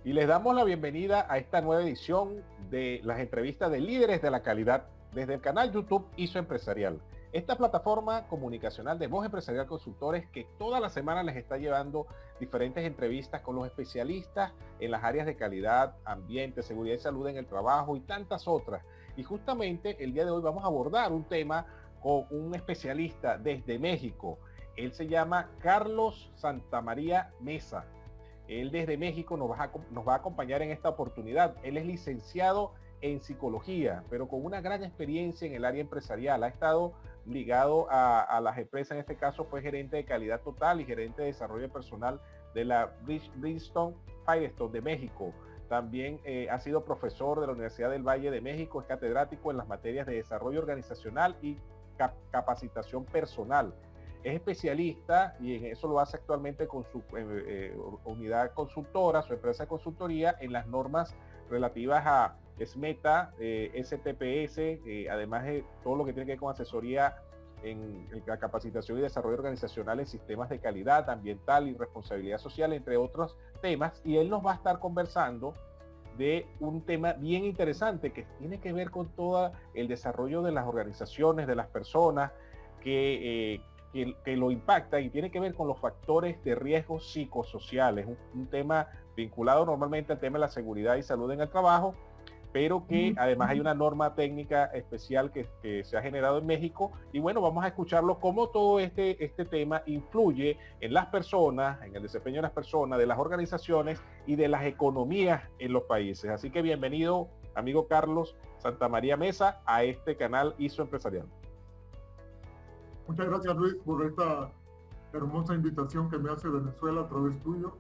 Y les damos la bienvenida a esta nueva edición de las entrevistas de líderes de la calidad desde el canal YouTube ISO Empresarial. Esta plataforma comunicacional de Voz Empresarial Consultores que toda la semana les está llevando diferentes entrevistas con los especialistas en las áreas de calidad, ambiente, seguridad y salud en el trabajo y tantas otras. Y justamente el día de hoy vamos a abordar un tema con un especialista desde México. Él se llama Carlos Santamaría Mesa. Él desde México nos va a acompañar en esta oportunidad. Él es licenciado en psicología, pero con una gran experiencia en el área empresarial. Ha estado ligado a las empresas, en este caso fue gerente de calidad total y gerente de desarrollo personal de la Bridgestone Firestone de México. También ha sido profesor de la Universidad del Valle de México, es catedrático en las materias de desarrollo organizacional y capacitación personal. Es especialista y en eso lo hace actualmente con su unidad consultora, su empresa de consultoría en las normas relativas a SMETA, STPS, además de todo lo que tiene que ver con asesoría en la capacitación y desarrollo organizacional en sistemas de calidad ambiental y responsabilidad social, entre otros temas. Y él nos va a estar conversando de un tema bien interesante que tiene que ver con todo el desarrollo de las organizaciones, de las personas que lo impacta y tiene que ver con los factores de riesgo psicosociales, un tema vinculado normalmente al tema de la seguridad y salud en el trabajo, pero que además hay una norma técnica especial que se ha generado en México. Y bueno, vamos a escucharlo cómo todo este tema influye en las personas, en el desempeño de las personas, de las organizaciones y de las economías en los países. Así que bienvenido, amigo Carlos Santamaría Mesa, a este canal ISO Empresarial. Muchas gracias, Luis, por esta hermosa invitación que me hace Venezuela a través tuyo.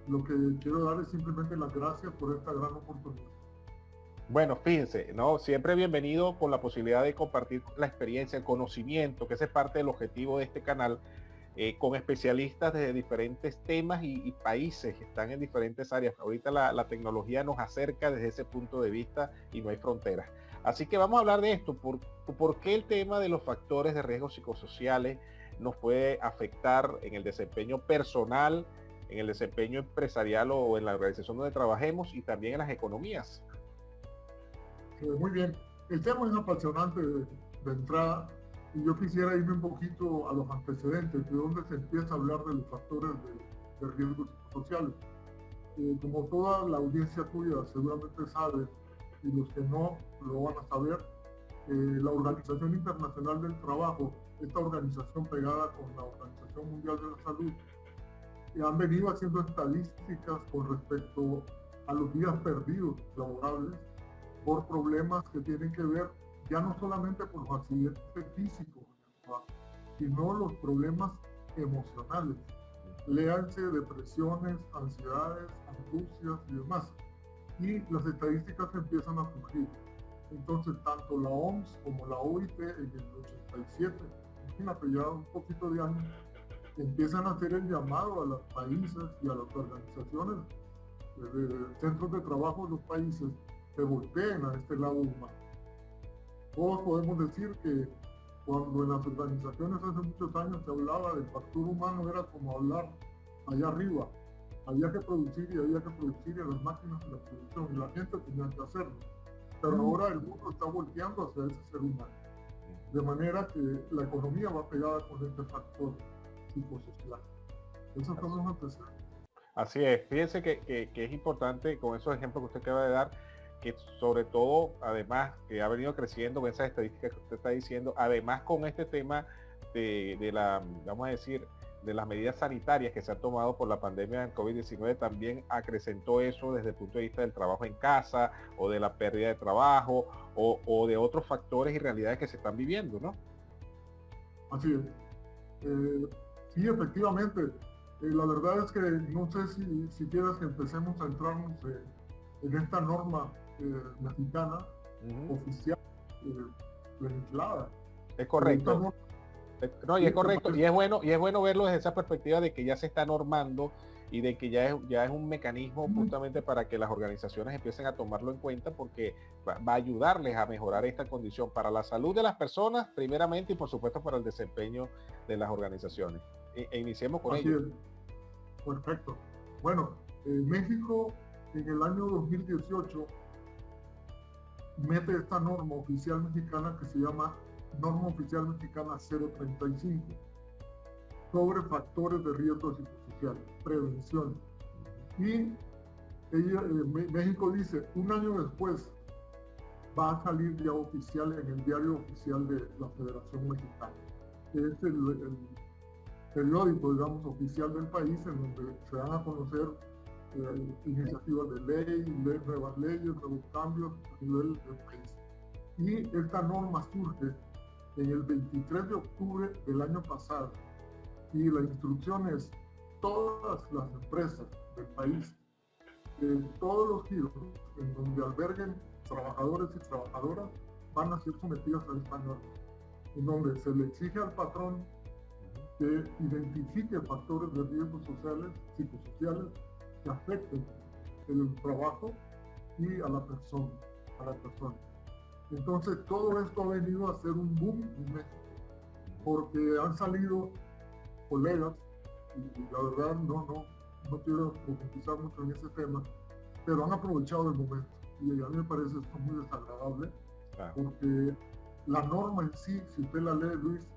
Lo que quiero dar es simplemente las gracias por esta gran oportunidad. Bueno, fíjense, ¿no? Siempre bienvenido por la posibilidad de compartir la experiencia, el conocimiento, que ese es parte del objetivo de este canal, con especialistas de diferentes temas y países que están en diferentes áreas. Ahorita la tecnología nos acerca desde ese punto de vista y no hay fronteras. Así que vamos a hablar de esto, por qué el tema de los factores de riesgo psicosociales nos puede afectar en el desempeño personal, en el desempeño empresarial o en la organización donde trabajemos y también en las economías. Muy bien, el tema es apasionante de entrada y yo quisiera irme un poquito a los antecedentes, de dónde se empieza a hablar de los factores de riesgos psicosociales. Como toda la audiencia tuya seguramente sabe, y los que no lo van a saber, la Organización Internacional del Trabajo, esta organización pegada con la Organización Mundial de la Salud, han venido haciendo estadísticas con respecto a los días perdidos laborables por problemas que tienen que ver ya no solamente por los accidentes físicos, sino los problemas emocionales. Léanse depresiones, ansiedades, angustias y demás. Y las estadísticas empiezan a surgir. Entonces, tanto la OMS como la OIT en el 87, imagínate ya un poquito de años, empiezan a hacer el llamado a los países y a las organizaciones, centros de trabajo de los países, que volteen a este lado humano. Todos podemos decir que cuando en las organizaciones hace muchos años se hablaba del factor humano, era como hablar allá arriba. Había que producir y las máquinas de la producción y la gente tenía que hacerlo. Pero ahora el mundo está volteando hacia ese ser humano. De manera que la economía va pegada con este factor psicosocial. Esos son los antecedentes. Así es, fíjense que es importante con esos ejemplos que usted acaba de dar, que sobre todo, además, que ha venido creciendo con esas estadísticas que usted está diciendo, además con este tema de la, vamos a decir, de las medidas sanitarias que se han tomado por la pandemia del COVID-19, también acrecentó eso desde el punto de vista del trabajo en casa o de la pérdida de trabajo o de otros factores y realidades que se están viviendo, ¿no? Así es. Sí, efectivamente. La verdad es que no sé si quieres que empecemos a entrarnos en esta norma mexicana oficial legislada. Es correcto. No, y es correcto, y es bueno verlo desde esa perspectiva de que ya se está normando y de que ya es un mecanismo justamente para que las organizaciones empiecen a tomarlo en cuenta, porque va a ayudarles a mejorar esta condición para la salud de las personas primeramente y por supuesto para el desempeño de las organizaciones. Iniciemos con ello. Perfecto. Bueno, México en el año 2018 mete esta norma oficial mexicana que se llama Norma Oficial Mexicana 035 sobre factores de riesgo psicosocial, prevención. Y México dice, un año después va a salir ya oficial en el diario oficial de la Federación Mexicana, que es el periódico, digamos, oficial del país, en donde se dan a conocer iniciativas de ley, nuevas leyes, nuevos cambios a nivel del país. Y esta norma surge en el 23 de octubre del año pasado. Y la instrucción es, todas las empresas del país, todos los giros en donde alberguen trabajadores y trabajadoras, van a ser sometidas a esta norma, en donde se le exige al patrón que identifique factores de riesgo sociales, psicosociales, que afecten el trabajo y a la persona. Entonces todo esto ha venido a ser un boom en México, porque han salido colegas, y la verdad no quiero profundizar mucho en ese tema, pero han aprovechado el momento, y a mí me parece esto muy desagradable, porque la norma en sí, si usted la lee, Luis,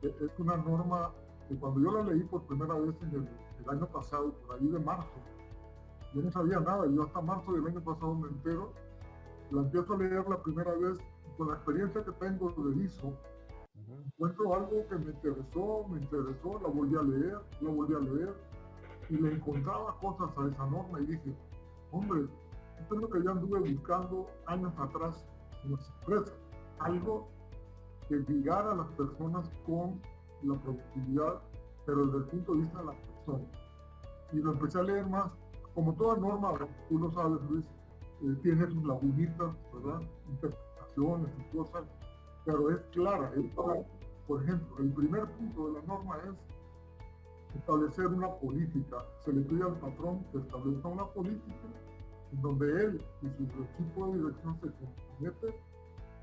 es una norma que cuando yo la leí por primera vez en el año pasado, por ahí de marzo, yo no sabía nada, yo hasta marzo del año pasado me entero, la empiezo a leer la primera vez, y con la experiencia que tengo de viso, encuentro algo que me interesó, la volví a leer, y le encontraba cosas a esa norma y dije, hombre, esto es lo que yo anduve buscando años atrás en las empresas, algo que ligara a las personas con la productividad, pero desde el punto de vista de la persona. Y lo empecé a leer más. Como toda norma, tú lo sabes, Luis, tiene sus lagunitas, ¿verdad? Interpretaciones y cosas, pero es clara. Por ejemplo, el primer punto de la norma es establecer una política. Se le pide al patrón que establezca una política en donde él y su equipo de dirección se comprometen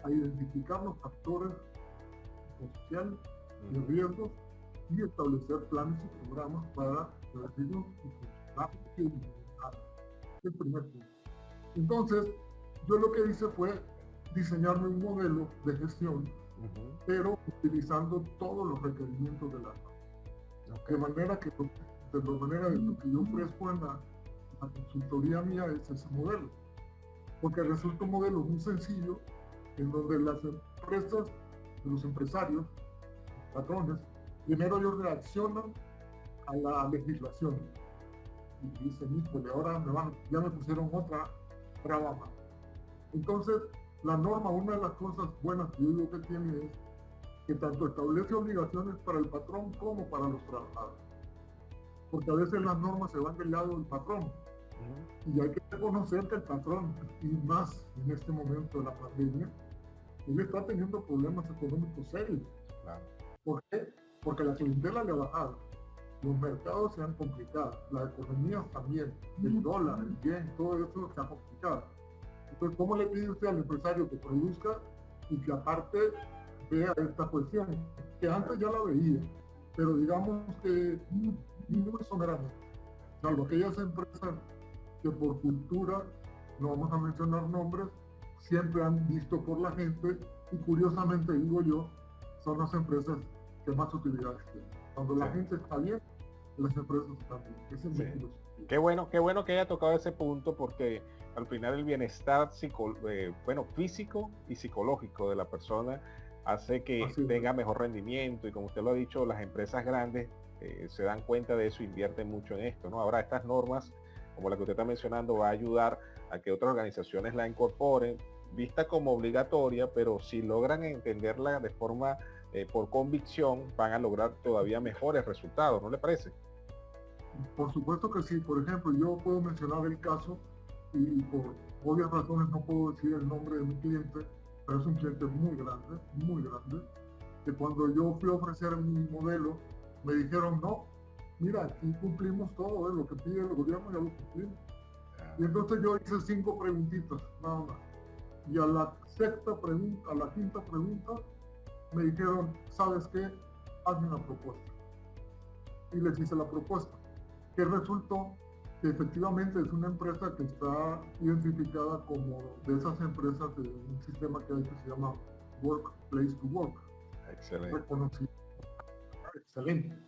a identificar los factores sociales de riesgos y establecer planes y programas para reducirlos y controlarlos. El primer punto. Entonces, yo lo que hice fue diseñarme un modelo de gestión, pero utilizando todos los requerimientos de la norma. De manera que lo que yo ofrezco en la consultoría mía es ese modelo. Porque resulta un modelo muy sencillo, en donde las empresas, los empresarios, los patrones, primero ellos reaccionan a la legislación y dicen, híjole, ahora ya me pusieron otra traba más. Entonces, la norma, una de las cosas buenas que yo digo que tiene es que tanto establece obligaciones para el patrón como para los trabajadores. Porque a veces las normas se van del lado del patrón. Y hay que reconocer que el patrón, y más en este momento de la pandemia, él está teniendo problemas económicos serios. Claro. ¿Por qué? Porque la clientela le ha bajado, los mercados se han complicado, la economía también, el dólar, el yen, todo eso se ha complicado. Entonces, ¿cómo le pide usted al empresario que produzca y que aparte vea esta cuestión? Que antes ya la veía, pero digamos que muy someramente, salvo aquellas empresas que por cultura, no vamos a mencionar nombres, siempre han visto por la gente y curiosamente digo yo, son las empresas que más utilidades tienen. Cuando la gente está bien, las empresas están bien. Ese es mi filosofía. Qué bueno que haya tocado ese punto porque al final el bienestar físico y psicológico de la persona hace que tenga mejor rendimiento y como usted lo ha dicho, las empresas grandes se dan cuenta de eso e invierten mucho en esto, ¿no? Ahora estas normas, como la que usted está mencionando, va a ayudar a que otras organizaciones la incorporen, vista como obligatoria, pero si logran entenderla de forma por convicción, van a lograr todavía mejores resultados, ¿no le parece? Por supuesto que sí. Por ejemplo, yo puedo mencionar el caso y por obvias razones no puedo decir el nombre de mi cliente, pero es un cliente muy grande, que cuando yo fui a ofrecer mi modelo, me dijeron, no, mira, aquí cumplimos todo, lo que pide el gobierno ya lo cumplimos. Y entonces yo hice 5 preguntitas, nada más. Y a la quinta pregunta, me dijeron, ¿sabes qué? Hazme una propuesta. Y les hice la propuesta. ¿Qué resultó? Efectivamente, es una empresa que está identificada como de esas empresas de un sistema que hay que se llama Workplace to Work. Excelente. Reconocido. Excelente.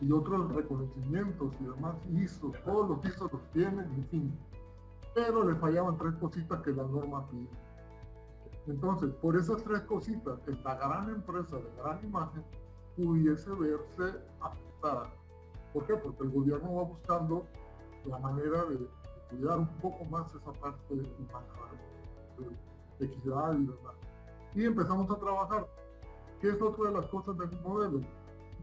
Y otros reconocimientos y demás ISO, todos los ISO los tienen, en fin. Pero le fallaban 3 cositas que la norma pide. Entonces, por esas 3 cositas, esta gran empresa de gran imagen pudiese verse afectada. ¿Por qué? Porque el gobierno va buscando la manera de cuidar un poco más esa parte humana, de equidad y demás. Y empezamos a trabajar. ¿Qué es otra de las cosas del modelo?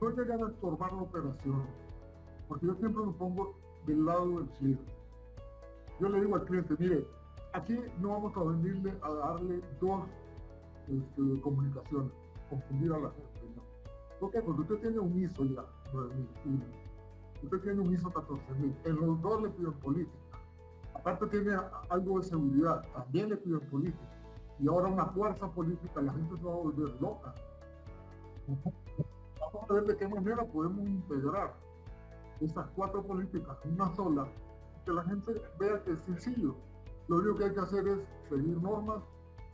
No llegar a estorbar la operación, porque yo siempre me pongo del lado del cliente. Yo le digo al cliente, mire, aquí no vamos a venirle a darle 2 comunicaciones, confundir a la gente, ¿no? ¿Por qué? Porque usted tiene un ISO ya, 9001. Usted tiene un ISO 14000. En los 2 le piden política. Aparte tiene algo de seguridad, también le piden política. Y ahora una fuerza política, la gente se va a volver loca. Vamos a ver de qué manera podemos integrar esas 4 políticas en una sola, que la gente vea que es sencillo. Lo único que hay que hacer es seguir normas,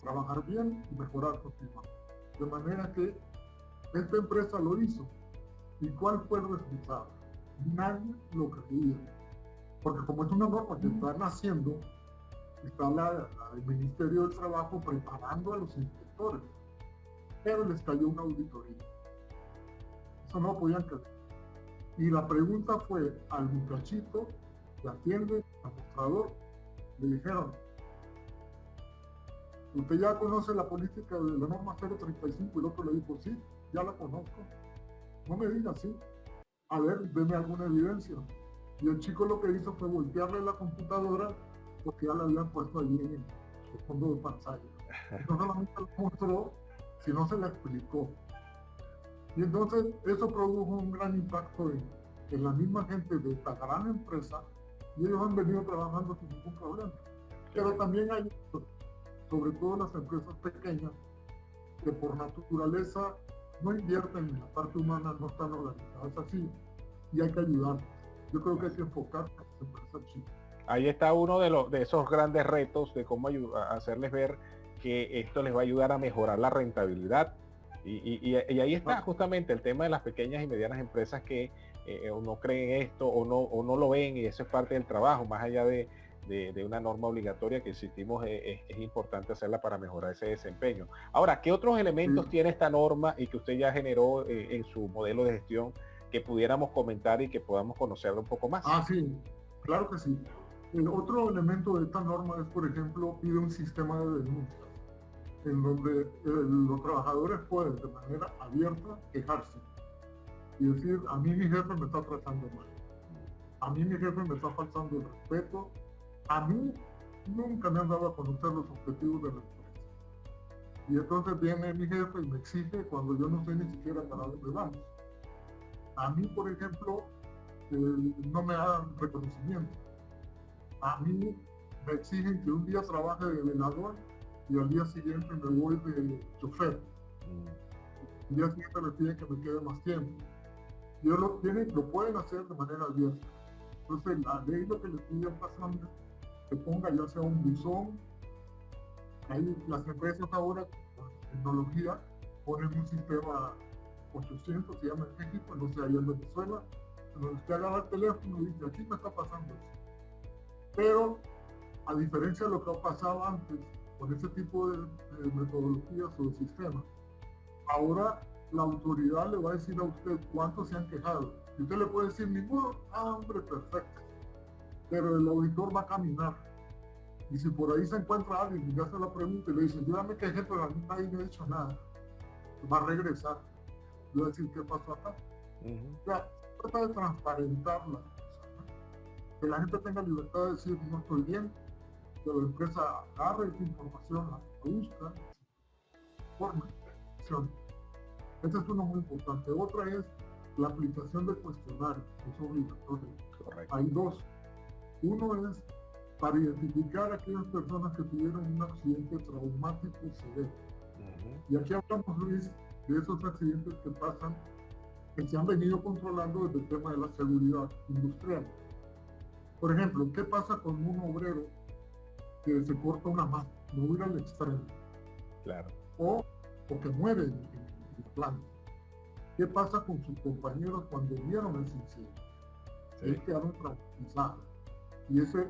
trabajar bien y mejorar continuamente. De manera que esta empresa lo hizo. ¿Y cuál fue el resultado? Nadie lo creía. Porque como es una norma que está naciendo, está el Ministerio del Trabajo preparando a los inspectores. Pero les cayó una auditoría. Eso no lo podían creer. Y la pregunta fue al muchachito que atiende, al mostrador, le dijeron, ¿usted ya conoce la política de la norma 035? Y el otro le dijo, sí, ya la conozco. No me diga, sí. A ver, deme alguna evidencia. Y el chico lo que hizo fue voltearle la computadora porque ya la habían puesto allí en el fondo de pantalla. No solamente lo mostró, sino se la explicó. Y entonces eso produjo un gran impacto en la misma gente de esta gran empresa, y ellos han venido trabajando sin ningún problema. Pero también hay, sobre todo las empresas pequeñas, que por naturaleza no invierten en la parte humana, no están organizadas así, y hay que ayudar. Yo creo que hay que enfocarse en las empresas chicas. Ahí está uno de esos grandes retos de cómo hacerles ver que esto les va a ayudar a mejorar la rentabilidad. Y ahí está justamente el tema de las pequeñas y medianas empresas que o no creen esto o no lo ven, y eso es parte del trabajo, más allá de una norma obligatoria que insistimos es importante hacerla para mejorar ese desempeño. Ahora, ¿qué otros elementos tiene esta norma y que usted ya generó en su modelo de gestión que pudiéramos comentar y que podamos conocerlo un poco más? Sí, claro que sí. El otro elemento de esta norma es, por ejemplo, pide un sistema de denuncias, en donde los trabajadores pueden de manera abierta quejarse y decir, a mí mi jefe me está tratando mal, a mí mi jefe me está faltando el respeto, a mí nunca me han dado a conocer los objetivos de la empresa. Y entonces viene mi jefe y me exige cuando yo no sé ni siquiera para dónde vamos. A mí, por ejemplo, no me dan reconocimiento. A mí me exigen que un día trabaje de velador y al día siguiente me voy de chofer. El día siguiente me piden que me quede más tiempo. Y ellos lo pueden hacer de manera abierta. Entonces la ley lo que les pide pasando es que ponga ya sea un buzón. Ahí las empresas ahora con tecnología ponen un sistema 800, se llama en México, no sé, allá en Venezuela, en donde usted agarra el teléfono y dice, aquí me está pasando eso. Pero a diferencia de lo que ha pasado antes con ese tipo de metodologías o de sistemas, ahora la autoridad le va a decir a usted cuántos se han quejado. Y usted le puede decir ninguno, hombre, perfecto. Pero el auditor va a caminar. Y si por ahí se encuentra alguien y le hace la pregunta y le dice, yo ya me quejé, pero a mí nadie me ha dicho nada, va a regresar. Yo voy a decir, ¿qué pasó acá? O sea, trata de transparentar las cosas, ¿no? Que la gente tenga libertad de decir, no estoy bien, que la empresa agarre esa información, la busca, forma, acción. Esa es una muy importante. Otra es la aplicación del cuestionario, que es obligatorio. Correcto. Hay 2. Uno es para identificar a aquellas personas que tuvieron un accidente traumático severo. Y aquí hablamos, Luis, de esos accidentes que pasan, que se han venido controlando desde el tema de la seguridad industrial. Por ejemplo, ¿qué pasa con un obrero que se corta una mano? No voy a ir al extremo. Claro. O que muere en la planta. ¿Qué pasa con sus compañeros cuando vieron ese incendio? Sí. Ellos quedaron traumatizados. Y ese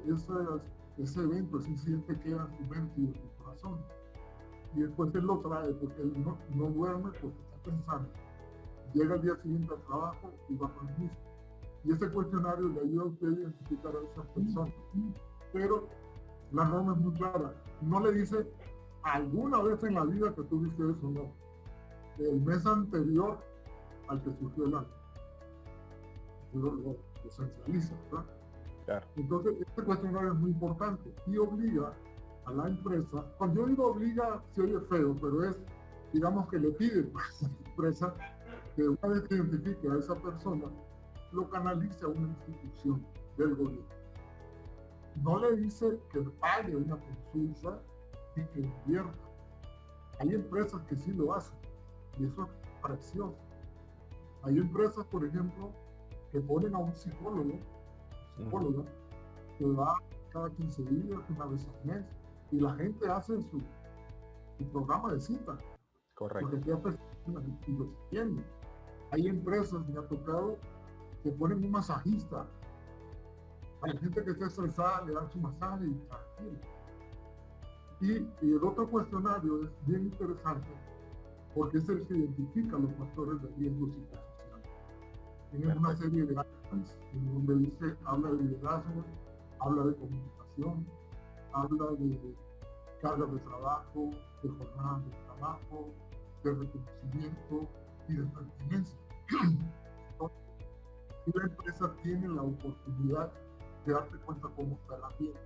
evento, ese incidente queda en su mente y en su corazón. Y después él lo trae porque él no duerme porque está pensando. Llega al día siguiente al trabajo y va con el mismo. Y ese cuestionario le ayuda a usted a identificar a esas personas. Pero la norma es muy clara. No le dice alguna vez en la vida que tú viste eso, no. El mes anterior al que surgió el año. Lo centraliza, ¿verdad? Claro. Entonces, este cuestionario es muy importante y obliga a la empresa, cuando yo digo obliga, se oye feo, pero es, digamos que le pide a la empresa que una vez que identifique a esa persona, lo canalice a una institución del gobierno. No le dice que pague una consulta y que invierta. Hay empresas que sí lo hacen y eso es precioso. Hay empresas, por ejemplo, que ponen a un psicóloga, que va cada 15 días, una vez al mes, y la gente hace su programa de cita. Correcto. Porque y los entiende. Hay empresas, me ha tocado, que ponen un masajista. A la gente que está estresada le dan su masaje y tranquilo. Y el otro cuestionario es bien interesante porque es el que identifica los factores de riesgo psicosocial. Tiene una serie de áreas en donde dice, habla de liderazgo, habla de comunicación, habla de cargas de trabajo, de jornadas de trabajo, de reconocimiento y de pertenencia. Y la empresa tiene la oportunidad de darte cuenta cómo está el ambiente.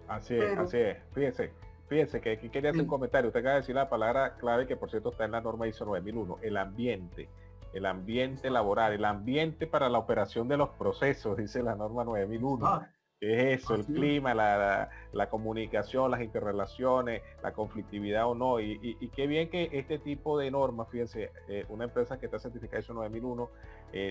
Así es. Fíjense que aquí quería hacer un comentario. Usted acaba de decir la palabra clave que por cierto está en la norma ISO 9001, el ambiente laboral, el ambiente para la operación de los procesos, dice la norma 9001. ¿Qué es eso? El clima, la comunicación, las interrelaciones, la conflictividad o no. Y qué bien que este tipo de normas, fíjense, una empresa que está certificada ISO 9001,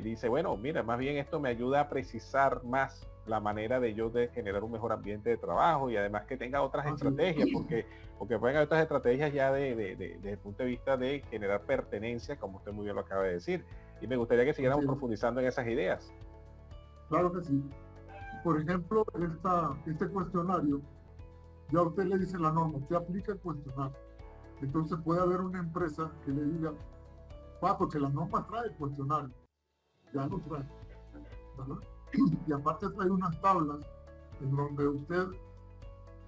dice, bueno, mira, más bien esto me ayuda a precisar más la manera de yo de generar un mejor ambiente de trabajo y además que tenga otras estrategias, porque pueden haber otras estrategias ya desde el punto de vista de generar pertenencia, como usted muy bien lo acaba de decir. Y me gustaría que siguiéramos profundizando en esas ideas. Claro que sí. Por ejemplo, este cuestionario, ya usted le dice la norma, usted aplica el cuestionario. Entonces puede haber una empresa que le diga, porque la norma trae el cuestionario, ya lo trae, ¿verdad? Y aparte trae unas tablas en donde usted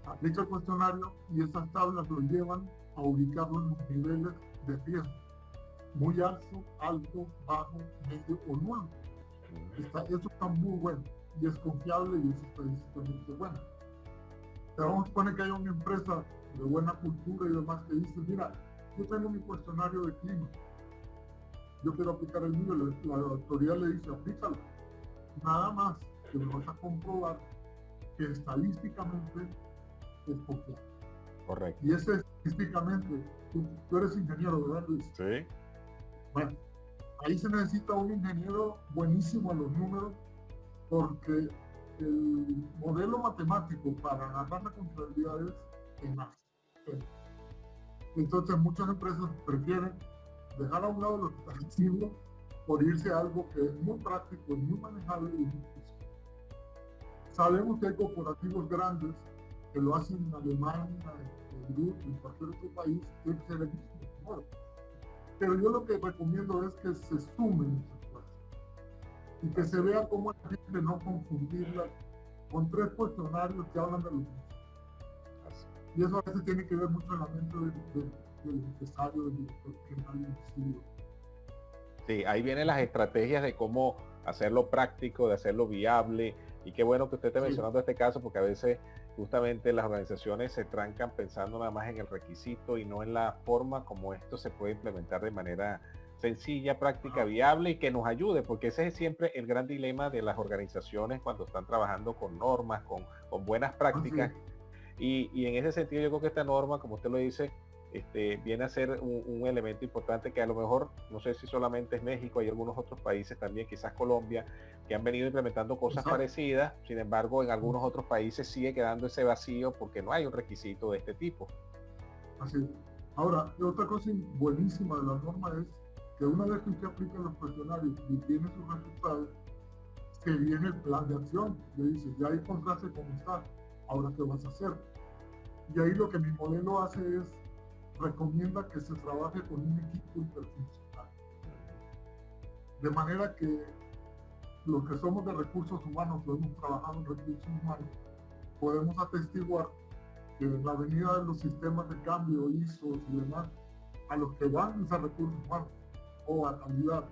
aplica el cuestionario y esas tablas lo llevan a ubicarlo en los niveles de riesgo. Muy alto, bajo, medio o nulo. Eso está muy bueno y es confiable y es estadísticamente bueno. Pero vamos a suponer que hay una empresa de buena cultura y demás que dice, mira, yo tengo mi cuestionario de clima, yo quiero aplicar el mío, la autoridad le dice, aplícalo. Nada más que me vas a comprobar que estadísticamente es confiable. Correcto. Y ese estadísticamente, tú eres ingeniero, ¿verdad, Luis? Sí. Bueno, ahí se necesita un ingeniero buenísimo a los números porque el modelo matemático para agarrar responsabilidades es más. Entonces muchas empresas prefieren dejar a un lado lo que están haciendo por irse a algo que es muy práctico, muy manejable y muy difícil. Sabemos que hay corporativos grandes que lo hacen en Alemania, en Europa, en cualquier otro país, tiene que ser el mismo modo. Pero yo lo que recomiendo es que se sumen esas cosas y que se vea cómo la gente no confundirla con 3 cuestionarios que hablan de lo mismo. Y eso a veces tiene que ver mucho en la mente del empresario, del director general. Sí, ahí vienen las estrategias de cómo hacerlo práctico, de hacerlo viable. Y qué bueno que usted esté mencionando este caso, porque a veces justamente las organizaciones se trancan pensando nada más en el requisito y no en la forma como esto se puede implementar de manera sencilla, práctica, viable y que nos ayude, porque ese es siempre el gran dilema de las organizaciones cuando están trabajando con normas, con buenas prácticas. Y en ese sentido yo creo que esta norma, como usted lo dice, viene a ser un elemento importante que a lo mejor, no sé si solamente es México, hay algunos otros países también, quizás Colombia, que han venido implementando cosas Exacto. parecidas, sin embargo en algunos otros países sigue quedando ese vacío porque no hay un requisito de este tipo. Así es. Ahora, otra cosa buenísima de la norma es que una vez que usted aplica los cuestionarios y tiene sus resultados, se viene el plan de acción. Le dice, ya encontraste cómo está, ahora qué vas a hacer. Y ahí lo que mi modelo hace es, recomienda que se trabaje con un equipo interfuncional. De manera que los que somos de recursos humanos, que hemos trabajado en recursos humanos, podemos atestiguar que en la venida de los sistemas de cambio, ISO y demás, a los que van es a recursos humanos o a calidad.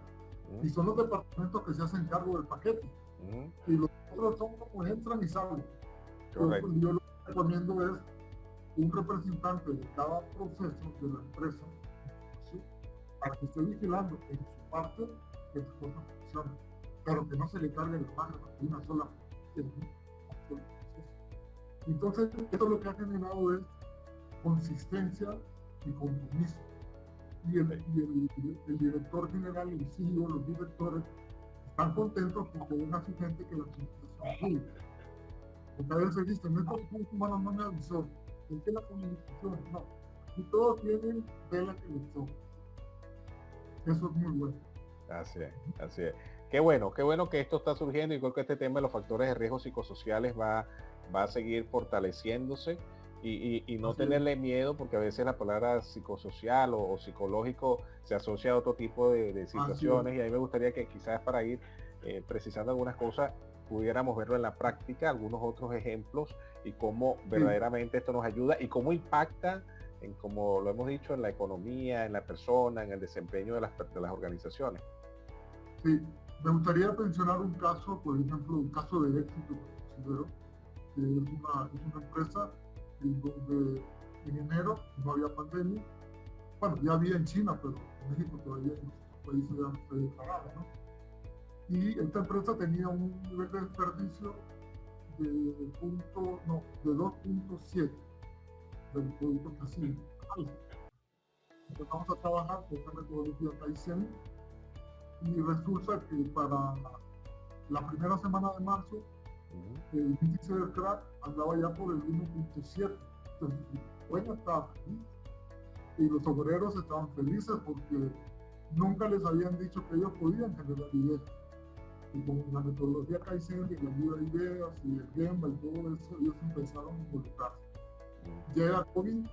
Y son los departamentos que se hacen cargo del paquete. Y los otros son como entran y salen. Entonces, yo lo que recomiendo es un representante de cada proceso de la empresa, ¿sí?, para que esté vigilando en su parte que las cosas funcionen, pero que no se le cargue la mano de una sola proceso. Entonces, esto lo que ha generado es consistencia y compromiso. Y el director general, el CEO, los directores están contentos porque ven a su gente que la comunicación fluye. Porque a veces dicen, no es porque un humano no me avisó, es que la comunicación no. Y todos tienen tela que les toca. Eso es muy bueno. Así es, así es. Qué bueno que esto está surgiendo y creo que este tema de los factores de riesgo psicosociales va a seguir fortaleciéndose y no tenerle miedo, porque a veces la palabra psicosocial o psicológico se asocia a otro tipo de situaciones, y a mí me gustaría que quizás para ir precisando algunas cosas pudiéramos verlo en la práctica, algunos otros ejemplos y cómo verdaderamente esto nos ayuda y cómo impacta en, como lo hemos dicho, en la economía, en la persona, en el desempeño de las organizaciones. Sí, me gustaría mencionar un caso, por ejemplo, un caso de éxito que considero, que es una empresa en donde en enero no había pandemia. Bueno, ya había en China, pero en México todavía en otros países ya no se declaraba, ¿no? Y esta empresa tenía un nivel de desperdicio de 2.7 del producto que hacía. Empezamos a trabajar con una metodología Kaizen y resulta que para la primera semana de marzo el índice de crack andaba ya por el 1.7. Entonces, bueno, estaba feliz. Y los obreros estaban felices porque nunca les habían dicho que ellos podían generar ideas. Y con la metodología Kaizen y la ayuda de ideas y el Gemba y todo eso, ellos empezaron a involucrarse. Llega COVID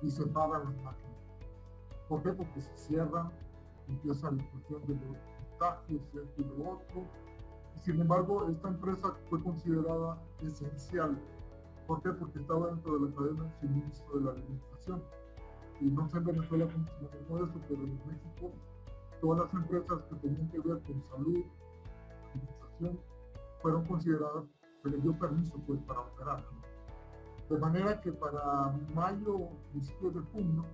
y se paran las máquinas. ¿Por qué? Porque se cierran, empieza la cuestión de los contagios, esto y lo otro. Sin embargo, esta empresa fue considerada esencial. ¿Por qué? Porque estaba dentro de la cadena de suministro de la alimentación. Y no sé en Venezuela cómo se llamó eso, pero en México todas las empresas que tenían que ver con salud, alimentación, fueron consideradas, se les dio permiso pues para operar. De manera que para mayo, principios de junio,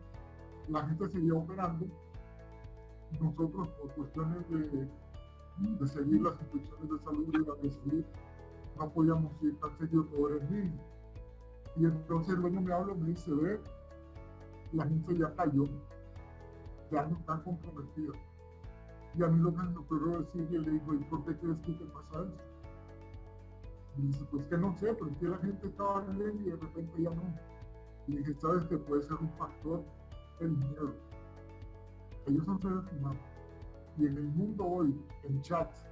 la gente seguía operando. Nosotros, por cuestiones de seguir las instrucciones de salud y la de seguir, no podíamos ir tan seguido por el niño. Y entonces el dueño me habla y me dice, ve, la gente ya cayó, ya no están comprometidos. Y a mí lo que me ocurrió decirle, le digo, ¿y por qué crees que te pasa eso? Y dice, pues que no sé, pero es que la gente estaba bien y de repente ya no. Y dije, ¿sabes que puede ser un factor? El miedo. Ellos son seres humanos. Y en el mundo hoy, en chats,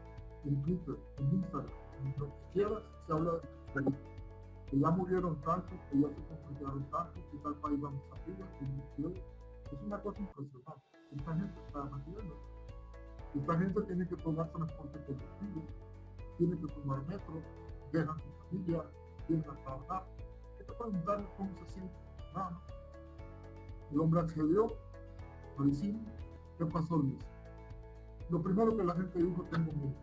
en Twitter, en Instagram, en lo que quieras, se habla de que ya murieron tantos, que ya se contagiaron tantos, que tal país vamos arriba, que murió. Es una cosa impresionante. Esta gente está muriendo. Esta gente tiene que tomar transporte colectivo, tiene que tomar metro, dejan su familia, vienen a trabajar. Hay que preguntarle cómo se siente. Nada más. El hombre accedió, lo hicimos. ¿Qué pasó, Luis? Lo primero que la gente dijo, tengo miedo.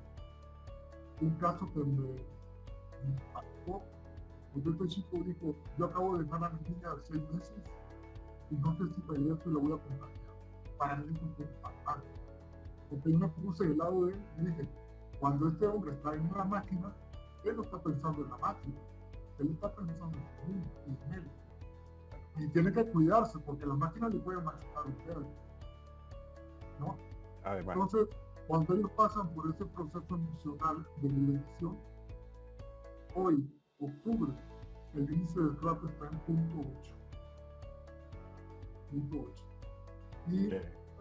Un caso que me impactó, porque este chico dijo, yo acabo de dejar a mi niña de 6 meses y no sé si regreso y la voy a contagiar. Para mí eso fue impactante. Porque yo me puse del lado de él y dije, cuando este hombre está en una máquina, él no está pensando en la máquina, él está pensando en su niño y en él. Y tiene que cuidarse porque la máquina le puede machucar a ustedes, ¿no? Además. Entonces, cuando ellos pasan por ese proceso emocional de la elección, hoy, octubre, el índice de trato está en punto 8. Y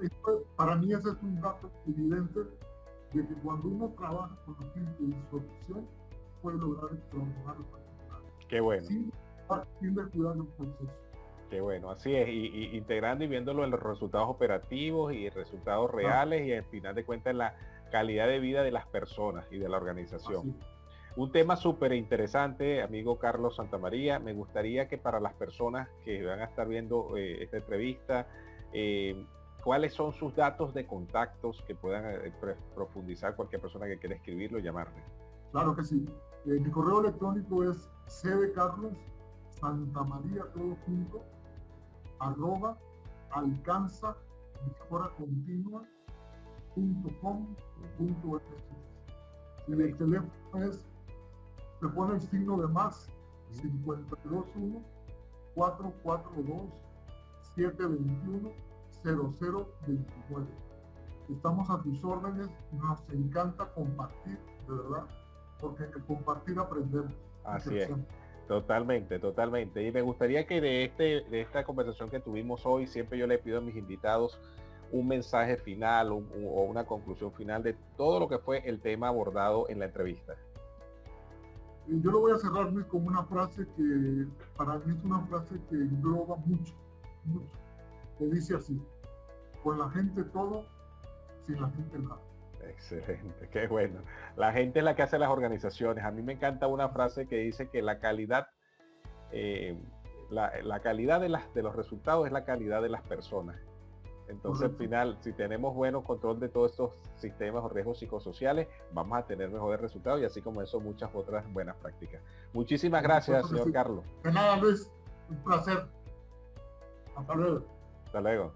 esto, para mí ese es un dato evidente de que cuando uno trabaja con la gente y su opción, puede lograr extraordinarios resultados. Qué bueno. Sin descuidar el proceso. Qué bueno, así es, y integrando y viéndolo en los resultados operativos y resultados reales y al final de cuentas en la calidad de vida de las personas y de la organización. Un tema súper interesante, amigo Carlos Santamaría. Me gustaría que para las personas que van a estar viendo esta entrevista, ¿cuáles son sus datos de contactos que puedan profundizar cualquier persona que quiera escribirlo, llamarle? Claro que sí. Mi correo electrónico es cdecarlossantamaría, todo junto, @alcanzamejoracontinua.com.es. Y el teléfono es, se pone el signo de más, 521 442 721 0029. Estamos a tus órdenes, nos encanta compartir, de verdad, porque en el compartir aprendemos. Así es. Totalmente, totalmente. Y me gustaría que de esta conversación que tuvimos hoy, siempre yo le pido a mis invitados un mensaje final o una conclusión final de todo lo que fue el tema abordado en la entrevista. Yo lo voy a cerrar, Luis, con una frase que para mí es una frase que engloba mucho, mucho. Que dice así: con la gente todo, sin la gente nada. Excelente, qué bueno. La gente es la que hace las organizaciones. A mí me encanta una frase que dice que la calidad, la calidad de los resultados es la calidad de las personas. Entonces, al final, si tenemos bueno control de todos estos sistemas o riesgos psicosociales, vamos a tener mejores resultados y así como eso, muchas otras buenas prácticas. Muchísimas gracias, señor Carlos. De nada, Luis. Un placer. Hasta luego. Hasta luego.